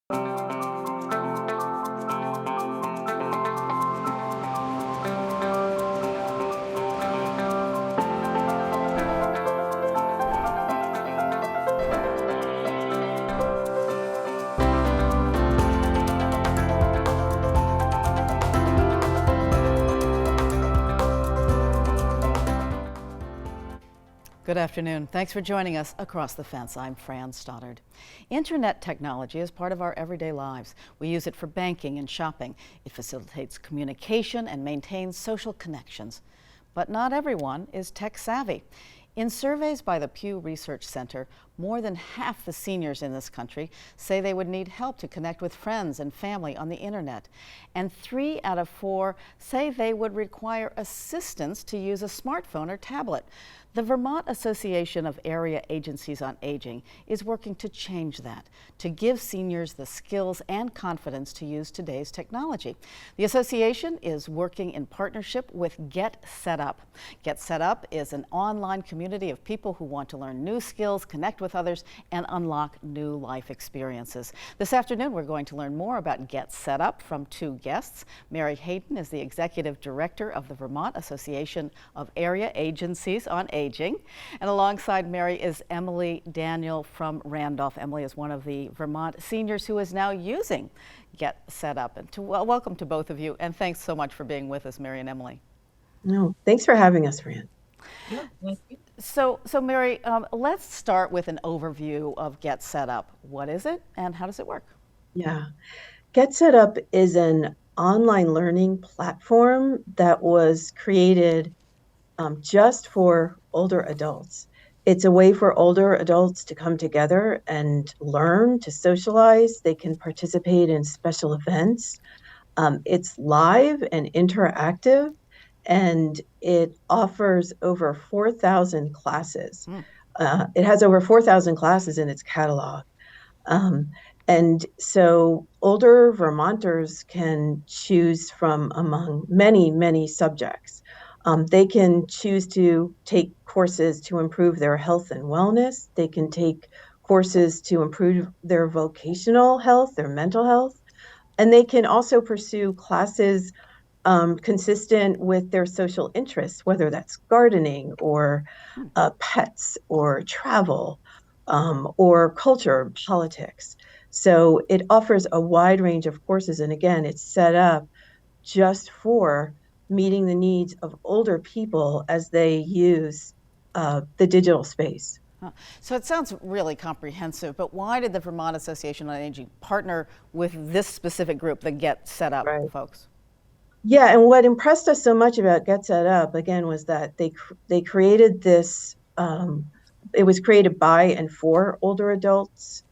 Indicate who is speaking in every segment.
Speaker 1: Good afternoon. Thanks for joining us across the fence. I'm Fran Stoddard. Internet technology is part of our everyday lives. We use it for banking and shopping. It facilitates communication and maintains social connections. But not everyone is tech savvy. In surveys by the Pew Research Center, more than half the seniors in this country say they would need help to connect with friends and family on the internet. And 3 out of 4 say they would require assistance to use a smartphone or tablet. The Vermont Association of Area Agencies on Aging is working to change that, to give seniors the skills and confidence to use today's technology. The association is working in partnership with Get Set Up. Get Set Up is an online community of people who want to learn new skills, connect with others, and unlock new life experiences. This afternoon, we're going to learn more about Get Set Up from 2 guests. Mary Hayden is the Executive Director of the Vermont Association of Area Agencies on Aging. And alongside Mary is Emily Daniel from Randolph. Emily is one of the Vermont seniors who is now using Get Set Up. And welcome to both of you, and thanks so much for being with us, Mary and Emily.
Speaker 2: No, thanks for having us, Fran.
Speaker 3: Yeah, thank you.
Speaker 1: So Mary, let's start with an overview of Get Set Up. What is it and how does it work?
Speaker 2: Yeah, Get Set Up is an online learning platform that was created just for older adults. It's a way for older adults to come together and learn, to socialize. They can participate in special events. It's live and interactive, and it offers over 4,000 classes. It has over 4,000 classes in its catalog. And so older Vermonters can choose from among many, many subjects. They can choose to take courses to improve their health and wellness. They can take courses to improve their vocational health, their mental health. And they can also pursue classes consistent with their social interests, whether that's gardening or pets or travel or culture, politics. So it offers a wide range of courses. And again, it's set up just for meeting the needs of older people as they use the digital space.
Speaker 1: So it sounds really comprehensive, but why did the Vermont Association on Aging partner with this specific group, the Get Set Up folks?
Speaker 2: Yeah, and what impressed us so much about Get Set Up, again, was that they created this, it was created by and for older adults.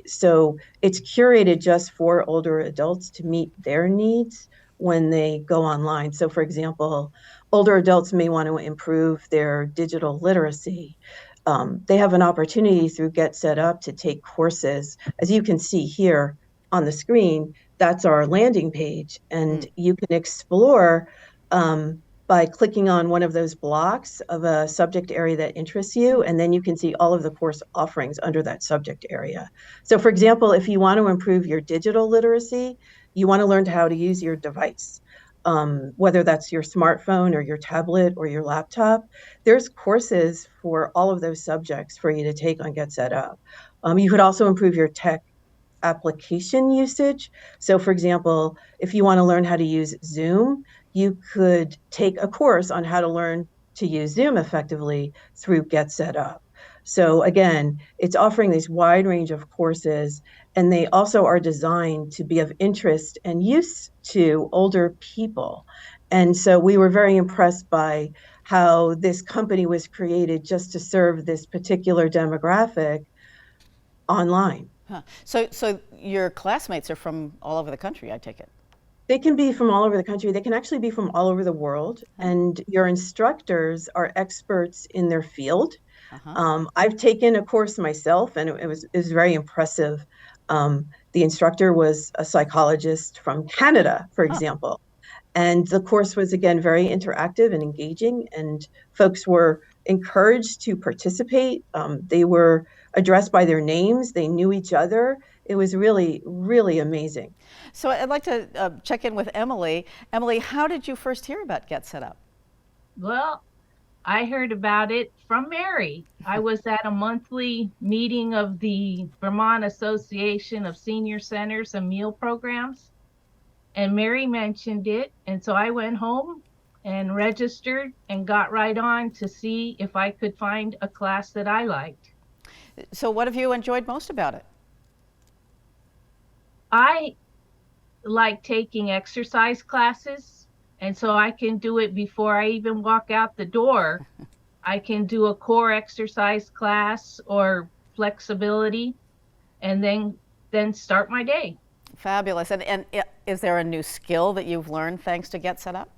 Speaker 2: So it's curated just for older adults to meet their needs when they go online. So for example, older adults may want to improve their digital literacy. They have an opportunity through Get Set Up to take courses. As you can see here on the screen, that's our landing page. And you can explore by clicking on one of those blocks of a subject area that interests you, and then you can see all of the course offerings under that subject area. So for example, if you want to improve your digital literacy, you want to learn how to use your device, whether that's your smartphone or your tablet or your laptop. There's courses for all of those subjects for you to take on Get Set Up. You could also improve your tech application usage. So for example, if you want to learn how to use Zoom, you could take a course on how to learn to use Zoom effectively through Get Set Up. So again, it's offering this wide range of courses, and they also are designed to be of interest and use to older people. And so we were very impressed by how this company was created just to serve this particular demographic online.
Speaker 1: So your classmates are from all over the country, I take it?
Speaker 2: They can be from all over the country. They can actually be from all over the world. And your instructors are experts in their field. I've taken a course myself, and it was very impressive. The instructor was a psychologist from Canada, for example. And the course was, again, very interactive and engaging, and folks were encouraged to participate. They were addressed by their names. They knew each other. It was really, really amazing.
Speaker 1: So I'd like to check in with Emily. Emily, how did you first hear about Get Set Up?
Speaker 3: Well, I heard about it from Mary. I was at a monthly meeting of the Vermont Association of Senior Centers and Meal Programs, and Mary mentioned it. And so I went home and registered and got right on to see if I could find a class that I liked.
Speaker 1: So what have you enjoyed most about it?
Speaker 3: I like taking exercise classes, and so I can do it before I even walk out the door. I can do a core exercise class or flexibility and then start my day.
Speaker 1: Fabulous. And is there a new skill that you've learned thanks to Get Set Up?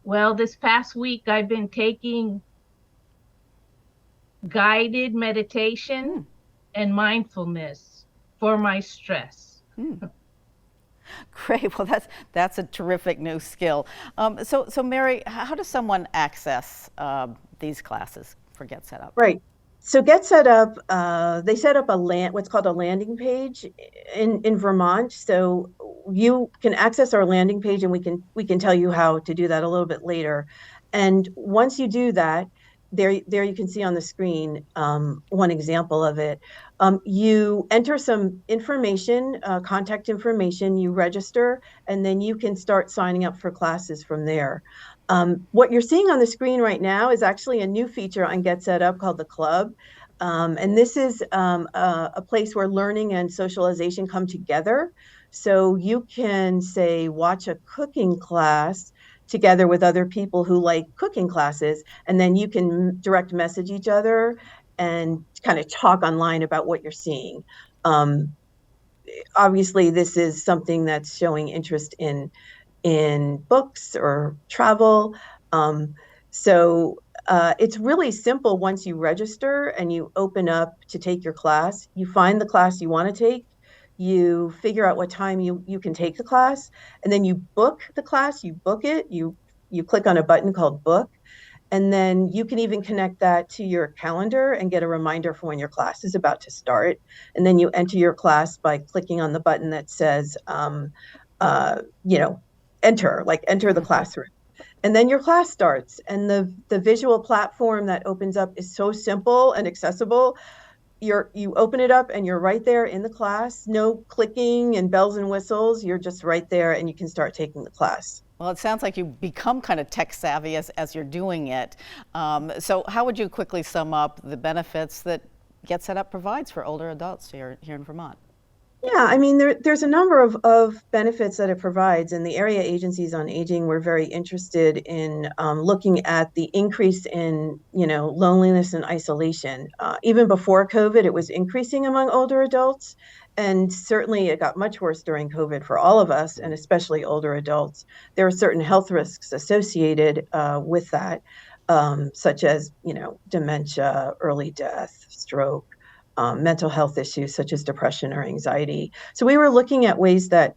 Speaker 3: Well, this past week I've been taking guided meditation and mindfulness for my stress.
Speaker 1: Great. Well, that's a terrific new skill. So Mary, how does someone access these classes for Get Set Up?
Speaker 2: Right. So Get Set Up, they set up what's called a landing page in Vermont. So you can access our landing page, and we can tell you how to do that a little bit later. And once you do that, there you can see on the screen one example of it. You enter some information, contact information, you register, and then you can start signing up for classes from there. What you're seeing on the screen right now is actually a new feature on Get Set Up called the Club. And this is a place where learning and socialization come together. So you can, say, watch a cooking class together with other people who like cooking classes, and then you can direct message each other and kind of talk online about what you're seeing. Obviously, this is something that's showing interest in books or travel. So it's really simple. Once you register and you open up to take your class, you find the class you want to take, you figure out what time you can take the class, and then you book the class, you book it, you click on a button called book, and then you can even connect that to your calendar and get a reminder for when your class is about to start. And then you enter your class by clicking on the button that says, you know, enter the classroom. And then your class starts. And the visual platform that opens up is so simple and accessible. You open it up and you're right there in the class. No clicking and bells and whistles. You're just right there and you can start taking the class.
Speaker 1: Well, it sounds like you become kind of tech savvy as you're doing it. So how would you quickly sum up the benefits that Get Set Up provides for older adults here in Vermont?
Speaker 2: Yeah, I mean, there's a number of benefits that it provides, and the area agencies on aging were very interested in looking at the increase in, loneliness and isolation. Even before COVID, it was increasing among older adults, and certainly it got much worse during COVID for all of us, and especially older adults. There are certain health risks associated with that, such as, dementia, early death, stroke, mental health issues such as depression or anxiety. So we were looking at ways that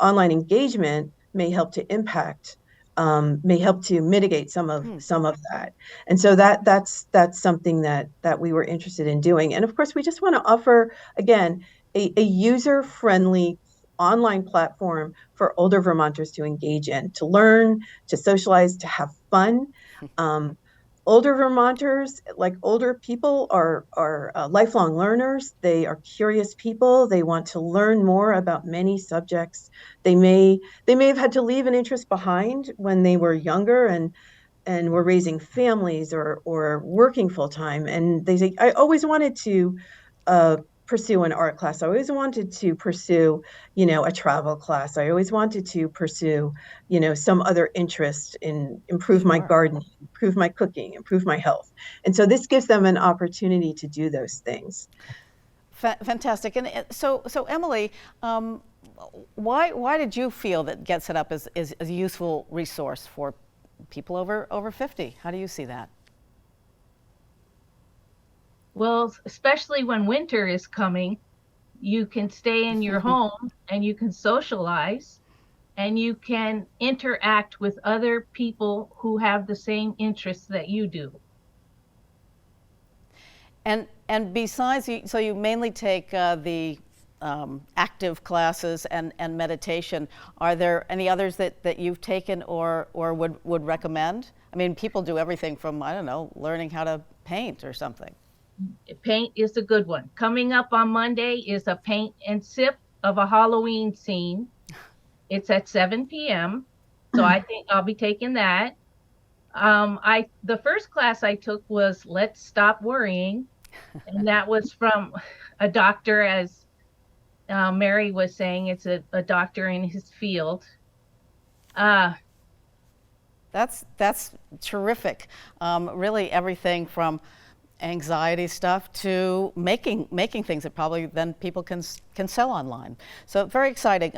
Speaker 2: online engagement may help to impact, may help to mitigate some of that. And so that's something that we were interested in doing. And of course, we just want to offer, again, a user-friendly online platform for older Vermonters to engage in, to learn, to socialize, to have fun. Older Vermonters, like older people, are lifelong learners. They are curious people. They want to learn more about many subjects. They may have had to leave an interest behind when they were younger and were raising families or working full time. And they say, I always wanted to pursue an art class. I always wanted to pursue, a travel class. I always wanted to pursue, some other interest in improve my gardening, improve my cooking, improve my health. And so this gives them an opportunity to do those things.
Speaker 1: Fantastic. And so Emily, why did you feel that Get Set Up is a useful resource for people over 50? How do you see that?
Speaker 3: Well, especially when winter is coming, you can stay in your home and you can socialize and you can interact with other people who have the same interests that you do.
Speaker 1: And besides, so you mainly take the active classes and meditation. Are there any others that you've taken or would recommend? I mean, people do everything from, I don't know, learning how to paint or something.
Speaker 3: Paint is a good one. Coming up on Monday is a paint and sip of a Halloween scene. It's at 7 p.m. So I think I'll be taking that. The first class I took was Let's Stop Worrying, and that was from a doctor, as Mary was saying. It's a doctor in his field.
Speaker 1: That's terrific. Really, everything from anxiety stuff to making things that probably then people can sell online. So very exciting.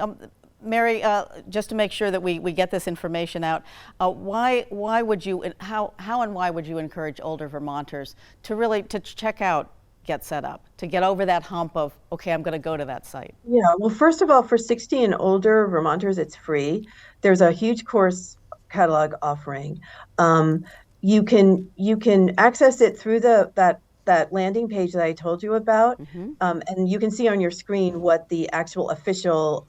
Speaker 1: Mary, just to make sure that we get this information out, why would you, how and why would you encourage older Vermonters to really check out Get Set Up, to get over that hump of, okay, I'm going to go to that site?
Speaker 2: Yeah, well, first of all, for 60 and older Vermonters, it's free. There's a huge course catalog offering. You can access it through that landing page that I told you about, and you can see on your screen what the actual official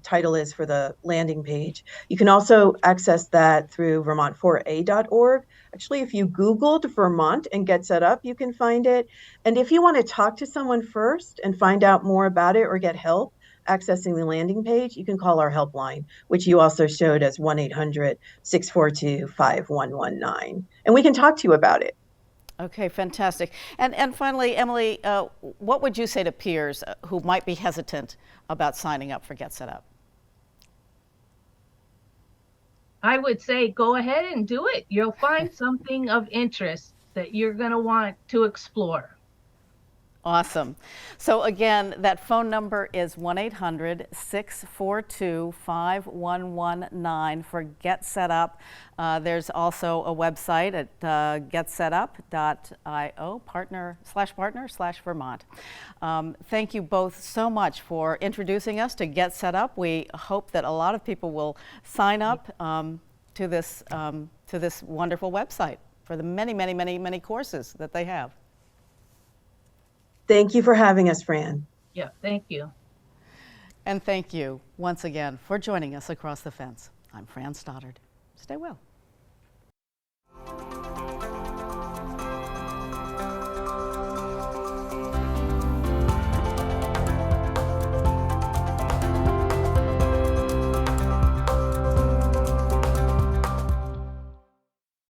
Speaker 2: title is for the landing page. You can also access that through Vermont4A.org. Actually, if you Googled Vermont and Get Set Up, you can find it. And if you want to talk to someone first and find out more about it or get help accessing the landing page, you can call our helpline, which you also showed as 1-800-642-5119. And we can talk to you about it.
Speaker 1: Okay, fantastic. And finally, Emily, what would you say to peers who might be hesitant about signing up for Get Set Up?
Speaker 3: I would say go ahead and do it. You'll find something of interest that you're going to want to explore.
Speaker 1: Awesome. So again, that phone number is 1-800-642-5119 for Get Set Up. There's also a website at getsetup.io, partner/Vermont. Thank you both so much for introducing us to Get Set Up. We hope that a lot of people will sign up to this wonderful website for the many courses that they have.
Speaker 2: Thank you for having us, Fran.
Speaker 3: Yeah, thank you.
Speaker 1: And thank you once again for joining us across the fence. I'm Fran Stoddard. Stay well.